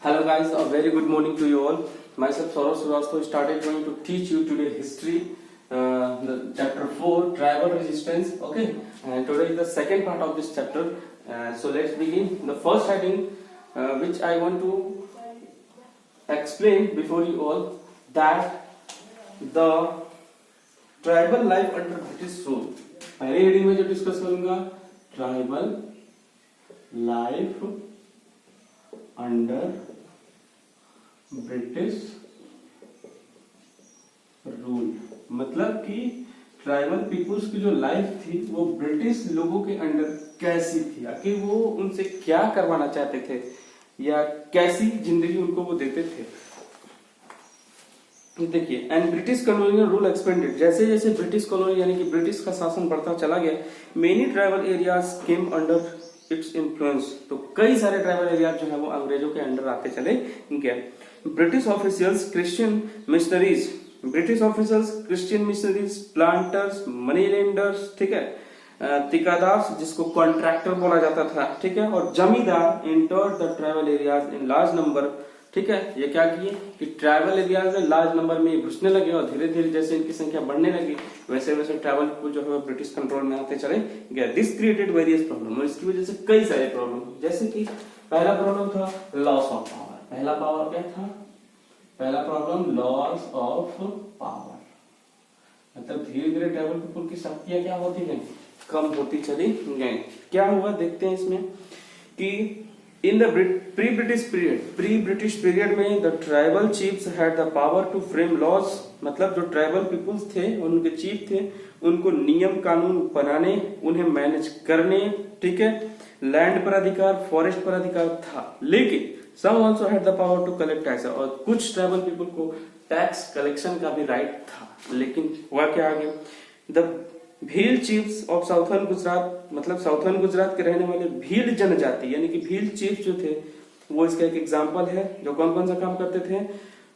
Hello guys, a very good morning to you all. Myself Saurav Srivastava started going to teach you today history, the chapter 4, tribal resistance. Okay, and today is the second part of this chapter. So let's begin. The first heading, which I want to explain before you all, that the tribal life under British rule. पहले heading में जो discuss करूंगा, tribal life under British rule. मतलब कि tribal people's की जो life थी वो ब्रिटिश लोगों के अंडर कैसी थी, आखिर वो उनसे क्या करवाना चाहते थे या कैसी जिंदगी उनको वो देते थे. देखिए, and British colonial rule expanded. जैसे जैसे ब्रिटिश कॉलोनी यानी कि ब्रिटिश का शासन बढ़ता चला गया, many tribal areas came under its influence. तो कई सारे ट्राइबल एरिया जो है वो अंग्रेजों के अंडर आते चले गए. British officials, Christian missionaries, planters, money lenders, ठीक है, ठेकेदार जिसको कॉन्ट्रैक्टर बोला जाता था, ठीक है, और जमींदार entered the tribal areas in large number. ठीक है, ये क्या किए कि ट्राइबल एरियाज में लार्ज नंबर में घुसने लगे और धीरे धीरे जैसे इनकी संख्या बढ़ने लगी वैसे वैसे ट्राइबल पीपल जो है ब्रिटिश कंट्रोल में आते चले गए. दिस क्रिएटेड वेरियस प्रॉब्लम, और इसकी वजह से कई सारे प्रॉब्लम. जैसे कि पहला प्रॉब्लम था लॉस ऑफ पावर. पहला पावर क्या था? पहला प्रॉब्लम लॉस ऑफ पावर. मतलब धीरे धीरे ट्राइबल पीपल की शक्तियां क्या होती गई, कम होती चली गई. क्या हुआ देखते हैं इसमें कि in the pre British period में the tribal chiefs had the power to frame laws. मतलब जो ट्राइबल पीपुल्स थे, उनके चीफ थे, उनको नियम कानून बनाने, उन्हें मैनेज करने, ठीक है, लैंड पर अधिकार, फॉरेस्ट पर अधिकार था. लेकिन some also had the power to collect tax. और कुछ ट्राइबल पीपल को टैक्स कलेक्शन का भी राइट था. लेकिन हुआ क्या आगे, the Bhil chiefs of southern Gujarat, मतलब साउथर्न गुजरात के रहने वाले भील जनजाति यानी कि भील चीफ जो थे वो इसका एक एग्जांपल है. जो कौन कौन सा काम करते थे,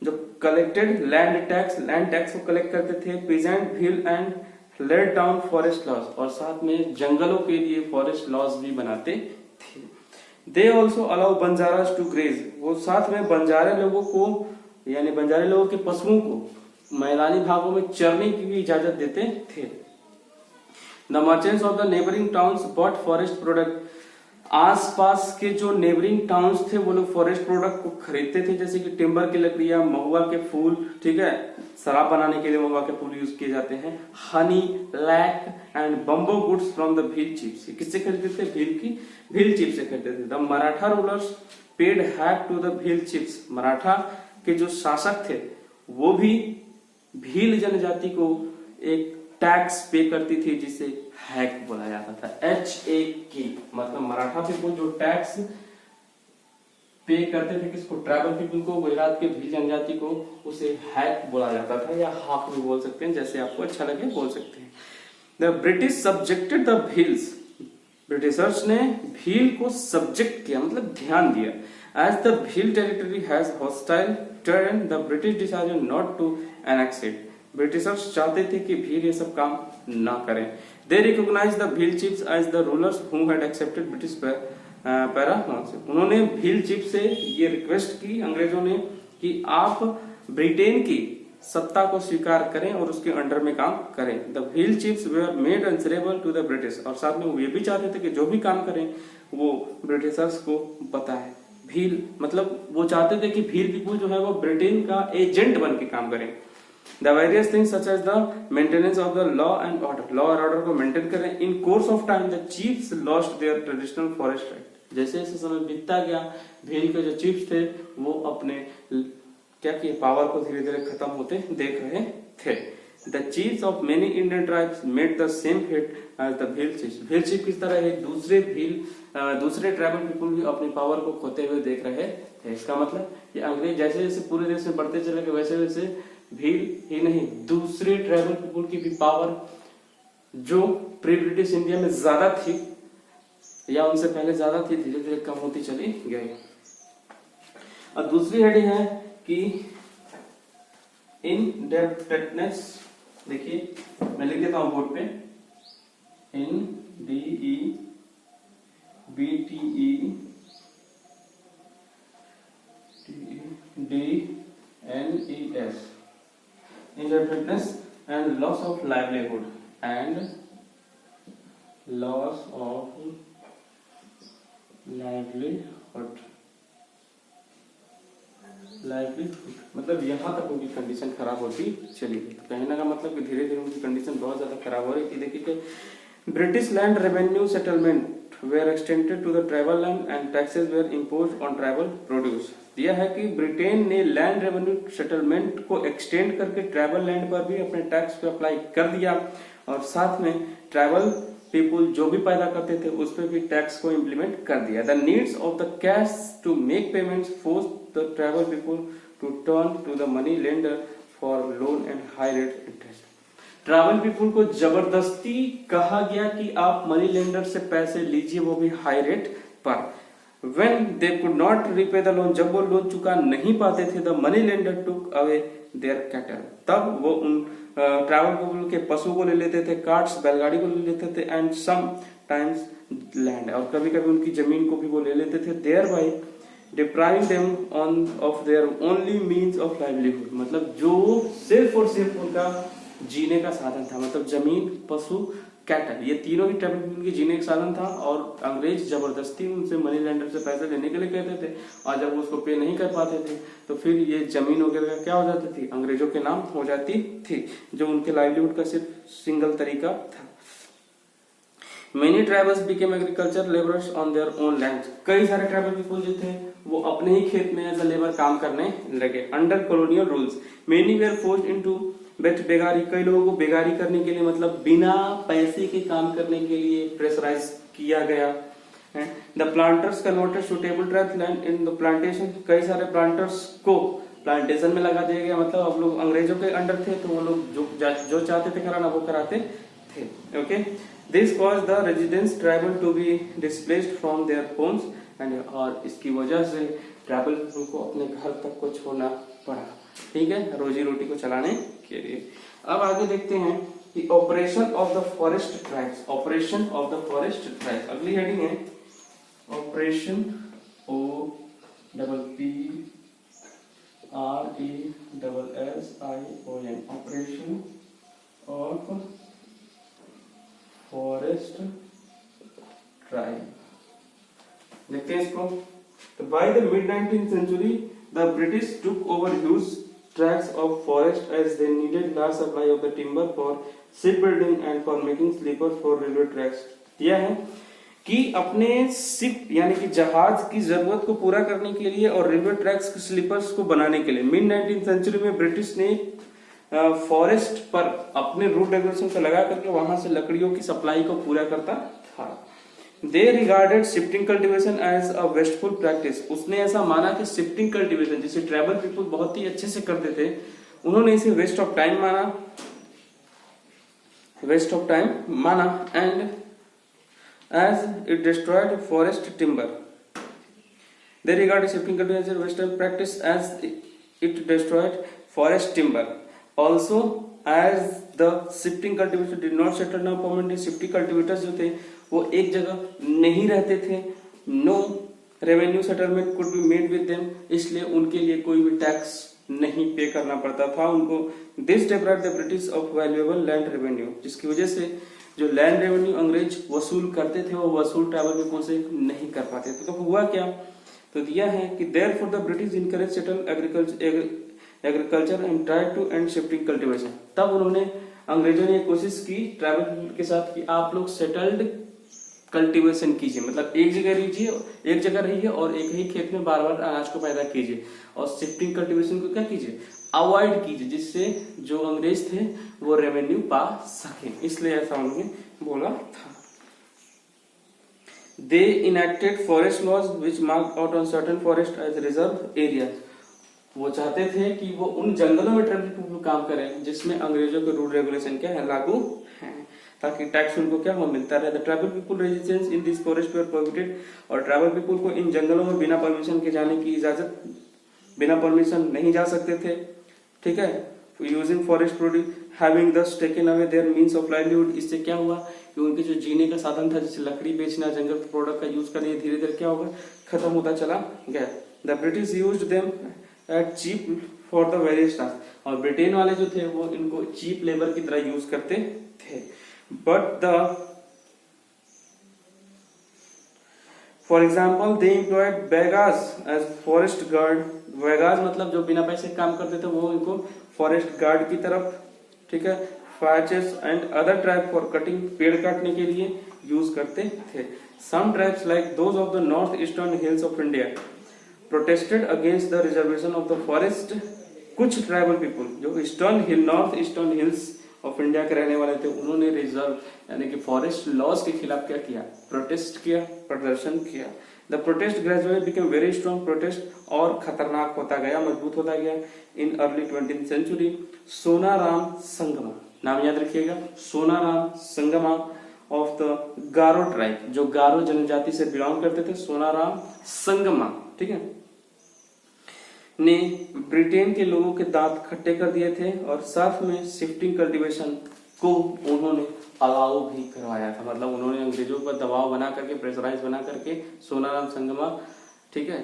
जो कलेक्टेड लैंड टैक्स को कलेक्ट करते थे, present Bhil and let down forest laws, और साथ में जंगलों के लिए फॉरेस्ट लॉज भी बनाते थे. They also allow Banjaras to graze. वो साथ में बंजारे लोगों को यानी बंजारे लोगों के पशुओं को मैदानी भागों में चरने की भी इजाजत देते थे. The merchants of the neighboring towns bought forest product. आसपास के जो नेबरिंग टाउन्स थे वो लोग फॉरेस्ट प्रोडक्ट को खरीदते थे, जैसे कि टिम्बर की लकड़ियां, महुआ के फूल, ठीक है, शराब बनाने के लिए महुआ के फूल यूज किए जाते हैं, honey, lac and bamboo goods from the Bhil chiefs. किससे खरीदते थे? भील चीफ से खरीदते थे. The Maratha rulers paid hack to the Bhil chiefs. Maratha के जो शासक थे वो भी भील जनजाति को एक टैक्स पे करती थी जिसे हैक बोला जाता था. HAK. मतलब मराठा पीपल जो टैक्स पे करते थे किसको? ट्राइबल पीपल को, गुजरात के भील जनजाति को, उसे हैक बोला जाता था या हाक भी बोल सकते हैं, जैसे आपको अच्छा लगे बोल सकते हैं. The British subjected the Bhils. Britishers ने भील को सब्जेक्ट किया, मतलब ध्यान दिया. As the Bhil territory has hostile terrain, the British decided not to annex it. Britishers चाहते थे कि भील ये सब काम ना करें. They recognize the Bhil chiefs as the rulers who had accepted British paramount. उन्होंने भील चीफ से ये रिक्वेस्ट की अंग्रेजों ने कि आप ब्रिटेन की सत्ता को स्वीकार करें और उसके अंडर में काम करें. The Bhil chiefs were made answerable to the British. और साथ में वो ये भी चाहते थे कि जो भी काम करें वो ब्रिटिशर्स को बताए. भील मतलब वो चाहते थे कि भील पीपल जो है वो ब्रिटेन का एजेंट बन के काम करें. The various things such as the maintenance of the law and order को मेंटेन करें. In course of time the chiefs lost their traditional forest right. जैसे जैसे समय बीतता गया भील के जो चीफ्स थे वो अपने क्या किए, पावर को धीरे धीरे खत्म होते देख रहे थे. The chiefs of many Indian tribes made the same fate as the Bhil chiefs. Bhil chief किस तरह है, दूसरे ट्राइबल पीपल भी अपनी पावर को खोते हुए देख रहे थे. इसका मतलब ये अंग्रेज जैसे जैसे पूरे देश में बढ़ते चले गए वैसे वैसे भील ही नहीं दूसरे ट्राइबल पीपल की भी पावर जो प्री ब्रिटिश इंडिया में ज्यादा थी या उनसे पहले ज्यादा थी धीरे धीरे कम होती चली गई. और दूसरी हेडिंग है कि इनडेप्टेडनेस. देखिए मैं लिख देता हूं बोर्ड पे, INDEBTE DNES, indefiniteness and loss of livelihood and loss of livelihood मतलब यहाँ तक उनकी कंडीशन खराब होती चली गई। कहने का मतलब कि धीरे धीरे उनकी कंडीशन बहुत ज्यादा खराब हो रही थी। देखिए कि British land revenue settlement were extended to the tribal land and taxes were imposed on tribal produce. यह है कि ब्रिटेन ने लैंड रेवेन्यू सेटलमेंट को एक्सटेंड करके ट्राइबल लैंड पर भी अपने टैक्स पे अप्लाई कर दिया और साथ में ट्राइबल पीपुल जो भी पैदा करते थे उस पर भी टैक्स को इम्प्लीमेंट कर दिया। The needs of the cash to make payments force the tribal people to turn to the money lender for loan and high rate interest. Tribal people को जबरदस्ती कहा गया कि आप मनी लेंडर से पैसे लीजिए, वो भी हाई रेट पर। When they could not repay the loan, जब वो लोन चुका नहीं पाते थे, the money lender took away their cattle, तब वो उन ट्रैवल पीपल के पशु को ले लेते थे, कार्ट्स बैलगाड़ी को ले लेते थे, एंड सम टाइम्स लैंड, और कभी कभी उनकी जमीन को भी वो ले लेते थे, thereby depriving them of their only means of livelihood, मतलब जो सिर्फ और सिर्फ उनका जीने का साधन था, मतलब जमीन, पशु, कैटल, ये तीनों ही ट्राइबल पीपल के जीने का साधन था। और अंग्रेज जबरदस्ती उनसे मनी लेंडर से पैसे लेने के लिए कहते थे और जब वो उसको पे नहीं कर पाते थे तो फिर ये जमीन वगैरह क्या हो जाती थी, अंग्रेजों के नाम हो जाती थी, जो उनके लाइवलीहुड का सिर्फ सिंगल तरीका था। Many tribals became agriculture laborers on their own lands. कई सारे ट्राइबल पीपल जो थे वो अपने ही खेत में एज अ लेबर काम करने लगे। Under colonial rules many were forced into beth begari, कई लोगों को बेगारी करने के लिए मतलब बिना पैसे के काम करने के लिए प्रेशराइज किया गया। The planters converted suitable tribes land in the plantation, कई सारे प्लांटर्स को प्लांटेशन में लगा दिया गया, मतलब अब लोग अंग्रेजों के अंडर थे तो वो लोग जो चाहते थे कराना वो कराते थे। Okay, this cause the residents tribal to be displaced from their homes and, और इसकी वजह से ट्राइबल को अपने घर तक को छोड़ना पड़ा, ठीक है, रोजी रोटी को चलाने के लिए। अब आगे देखते हैं कि operation of the forest tribes, operation of the forest tribes, अगली हेडिंग है operation OPPRESSION, operation of forest tribe. देखते हैं इसको। तो by the mid 19th century the British took over huge tracts of forest as they needed large supply of the timber for shipbuilding and for making sleepers for railway tracks। यह है कि अपने ship यानी कि जहाज की जरूरत को पूरा करने के लिए और रेलवे ट्रैक्स के स्लीपर्स को बनाने के लिए मिड 19th सेंचुरी में ब्रिटिश ने फॉरेस्ट पर अपने रूल रेगुलेशन को लगा करके वहां से लकड़ियों की सप्लाई को पूरा करता था। They regarded shifting cultivation as a wasteful practice। उसने ऐसा माना कि shifting cultivation जिसे ट्राइबल पीपल बहुत ही अच्छे से करते थे, उन्होंने इसे वेस्ट ऑफ टाइम माना and as it destroyed forest timber। They regarded shifting cultivation as a wasteful practice as it destroyed forest timber। Also as the shifting cultivation did not settle down permanently, shifting cultivators जो थे वो एक जगह नहीं रहते थे, no revenue settlement could be made with them, इसलिए उनके लिए कोई भी टैक्स नहीं पे करना पड़ता था उनको। This deprived the British of valuable land revenue, जिसकी वजह से जो लैंड रेवेन्यू अंग्रेज वसूल करते थे वो वसूल ट्राइबल पीपल से नहीं कर पाते थे। तो हुआ क्या, तो दिया है कि therefore the British encourage settle agriculture and try to and shifting cultivation. तब उन्होंने अंग्रेजों ने कोशिश की ट्राइबल पीपल के साथ कि आप लोग सेटल्ड कल्टीवेशन कीजिए, मतलब एक जगह रहिए और एक ही खेत में बार बार अनाज को पैदा कीजिए, और शिफ्टिंग कल्टीवेशन को क्या कीजिए, अवॉइड कीजिए, जिससे जो अंग्रेज थे वो रेवेन्यू पा सके, इसलिए ऐसा उन्होंने बोला था। They enacted forest laws which marked out on certain forest as reserve area. वो चाहते थे कि वो उन जंगलों में ट्राइबल पीपल काम करें जिसमें अंग्रेजों के रूल रेगुलेशन क्या है, लागू है, ताकि टैक्स उनको क्या हो मिलता रहे। Tribal people residence in this forest were prohibited, और ट्राइबल पीपल को इन जंगलों में बिना परमिशन के जाने की इजाजत, बिना परमिशन नहीं जा सकते थे, ठीक है। Using forest produce having thus taken away their means of livelihood, इससे क्या हुआ कि उनके जो जीने का साधन था जैसे लकड़ी बेचना, जंगल प्रोडक्ट का यूज करना, धीरे धीरे क्या होगा, खत्म होता चला गया। The British used them at cheap for the various task. और ब्रिटेन वाले जो थे वो इनको चीप लेबर की तरह यूज करते थे। But the for example they employed Baigas as forest guard. Baigas मतलब जो बिना पैसे काम करते थे, वो इनको फॉरेस्ट गार्ड की तरफ, ठीक है, फाचेस and other tribe for cutting, पेड़ काटने के लिए यूज करते थे। Some tribes like those of the north eastern hills of India protested against the reservation of the forest. कुछ ट्राइबल पीपुल जो eastern hill, north eastern hills of India के रहने वाले थे, उन्होंने रिजर्व यानी कि फॉरेस्ट लॉज के खिलाफ क्या किया, प्रोटेस्ट किया, प्रदर्शन किया। The protest gradually became very strong protest, और खतरनाक होता गया, मजबूत होता गया। In early 20th century Sonaram Sangma, नाम याद रखिएगा, Sonaram Sangma of the Garo tribe, जो गारो जनजाति से बिलोंग करते थे, सोनाराम संगमा, ठीक है, ने ब्रिटेन के लोगों के दांत खट्टे कर दिए थे और साथ में शिफ्टिंग कल्टीवेशन को उन्होंने अलाउ भी करवाया था। मतलब उन्होंने अंग्रेजों पर दबाव बना करके, प्रेशराइज बना करके, सोनाराम संगमा, ठीक है,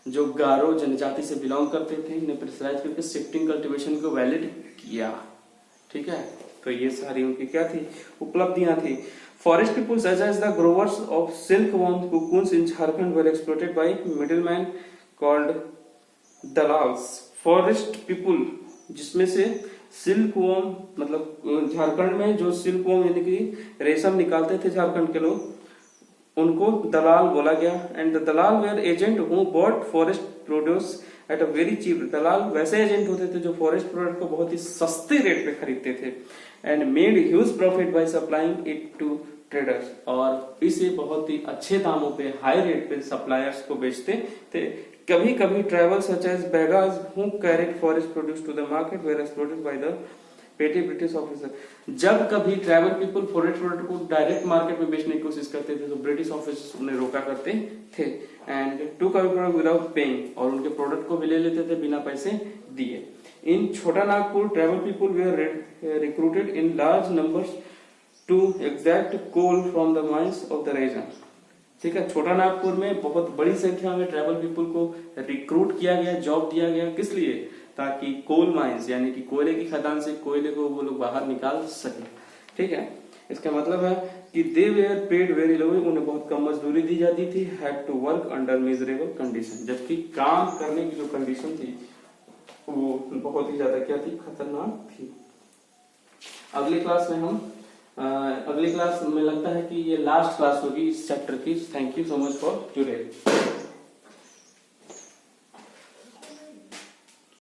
जो गारो जनजाति से बिलोंग करते थे, इन्हें प्रेशराइज करके शिफ्टिंग कल्टीवेशन को वैलिड किया, ठीक है। तो ये सारी उनकी क्या थी, उपलब्धियां थी। Forest people such as the growers of silk worm cocoons in Jharkhand were exploited by middleman called dalals. Forest people जिसमें से सिल्क वॉर्म, मतलब झारखंड में जो सिल्क वॉर्म यानी कि रेशम निकालते थे झारखंड के लोग, उनको दलाल बोला गया। And the dalal were agent who bought forest produce at a very cheap. दलाल वैसे एजेंट होते थे जो फॉरेस्ट प्रोडक्ट को बहुत ही सस्ते रेट पे खरीदते थे। And made huge profit by supplying it to traders, और इसे बहुत ही अच्छे दामों पे, हाई रेट पे सप्लायर्स को बेचते थे। कभी कभी tribal such as Baigas who carried forest produce to the market were exploited by the petty British officer. जब कभी ट्रैवल पीपल फॉरेस्ट प्रोडक्ट को डायरेक्ट मार्केट में बेचने की कोशिश करते थे तो ब्रिटिश ऑफिसर्स उन्हें रोका करते थे। And to product without paying, और उनके प्रोडक्ट को भी ले लेते थे बिना पैसे दिए। In Chhota Nagpur tribal people were recruited in large numbers to extract coal from the mines of the region, ठीक है। छोटा नागपुर में बहुत बड़ी संख्या में ट्रैवल पीपल को रिक्रूट किया गया, जॉब दिया गया, किस लिए, ताकि कोल माइंस यानी कि कोयले की खदान से कोयले को वो लोग बाहर निकाल सके, ठीक है। इसका मतलब है कि they were paid very low, उन्हें बहुत कम मजदूरी दी जाती थी। Had to work under miserable condition, जबकि काम करने की जो कंडीशन थी वो बहुत ही ज्यादा क्या थी, खतरनाक थी। अगली क्लास में हम अगली क्लास में लगता है कि ये लास्ट क्लास होगी इस चैप्टर की। Thank you so much for today.